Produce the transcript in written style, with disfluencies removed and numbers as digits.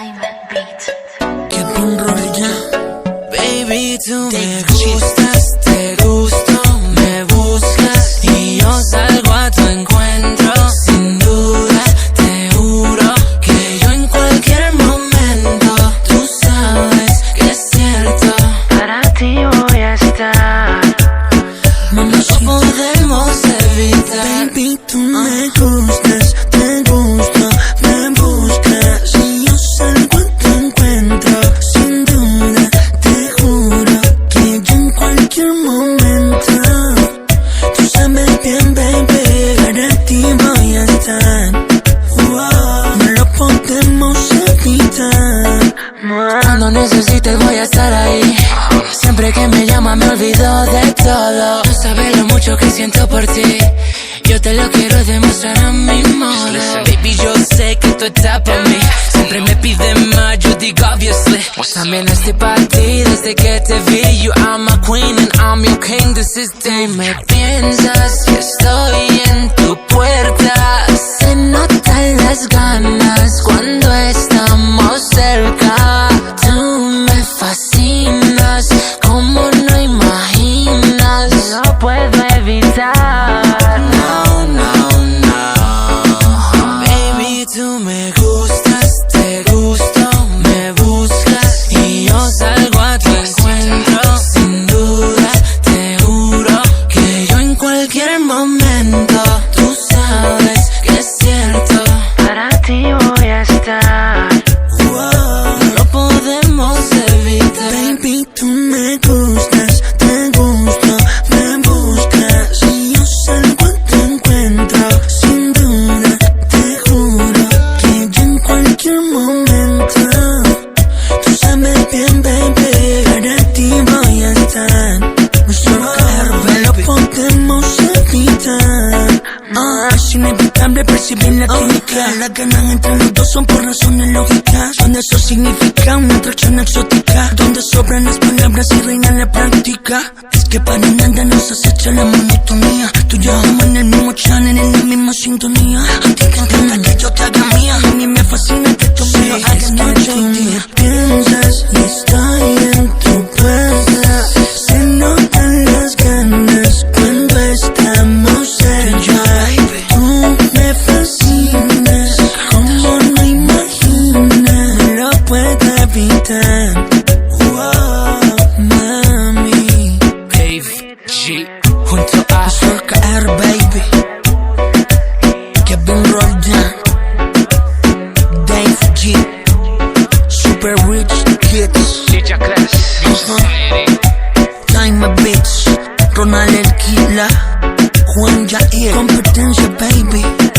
Diamond Beat. Kevin Rodríguez. Baby, tú me gustas, te gusto, me buscas y yo salgo a tu encuentro. Sin duda, te juro que yo en cualquier momento, tú sabes que es cierto, para ti voy a estar. Mamacita, No podemos evitar. baby, tú me gustas, te gusto, me buscas y yo salgo a tu encuentro. Sin duda, te juro que yo en cualquier momento, tú sabes bien, baby, para ti voy a estar. Wow, no lo podemos evitar. Cuando necesites voy a estar ahí. Siempre que me llama me olvido de todo. No sabes lo mucho que siento por ti. Yo te lo quiero demostrar a mi modo. Baby, yo sé que tú estás para mí. Siempre me pides más, yo digo obviously. También estoy para ti desde que te vi. You are my queen and I'm your king. This is day. Me piensas que estoy en tu puerta. Se notan las ganas cuando estamos cerca. Tú me fascinas como no imaginas. No puedo evitar. No, no, no. Baby, tú me gustas, te gusto, me buscas y yo salgo a tu encuentro. Sin duda, te juro que yo en cualquier momento, tú sabes que es cierto, para ti voy a estar. Wow, No lo podemos evitar. baby, tú me gustas, te gusto, me buscas y yo salgo a tu encuentro. Sin duda, te juro que yo en cualquier momento, tú sabes bien, baby, para ti voy a estar. No lo podemos evitar. Es inevitable percibir la química. Las ganas entre los dos son por razones lógicas. Donde eso significa una atracción exótica. Donde sobran las palabras y reina la práctica. Es que para nada nos acecha la monotonía. Tú y yo estamos en el mismo channel, en la misma sintonía. A ti te encanta que yo te haga mía. A mí me fascina que tú me lo hagas noche y día. Piensas y estoy en tu puerta. Se notan las ganas cuando estamos cerca. Tú me fascinas como no imaginas. No lo puedo evitar. Wow, mami. Dave G junto a Sol KR, baby. Kevin Rodríguez. Dave G. Super Rich Kids. Chicha Class. Time Beats. Ronald El Kila. Juan Jair. Competencia, baby.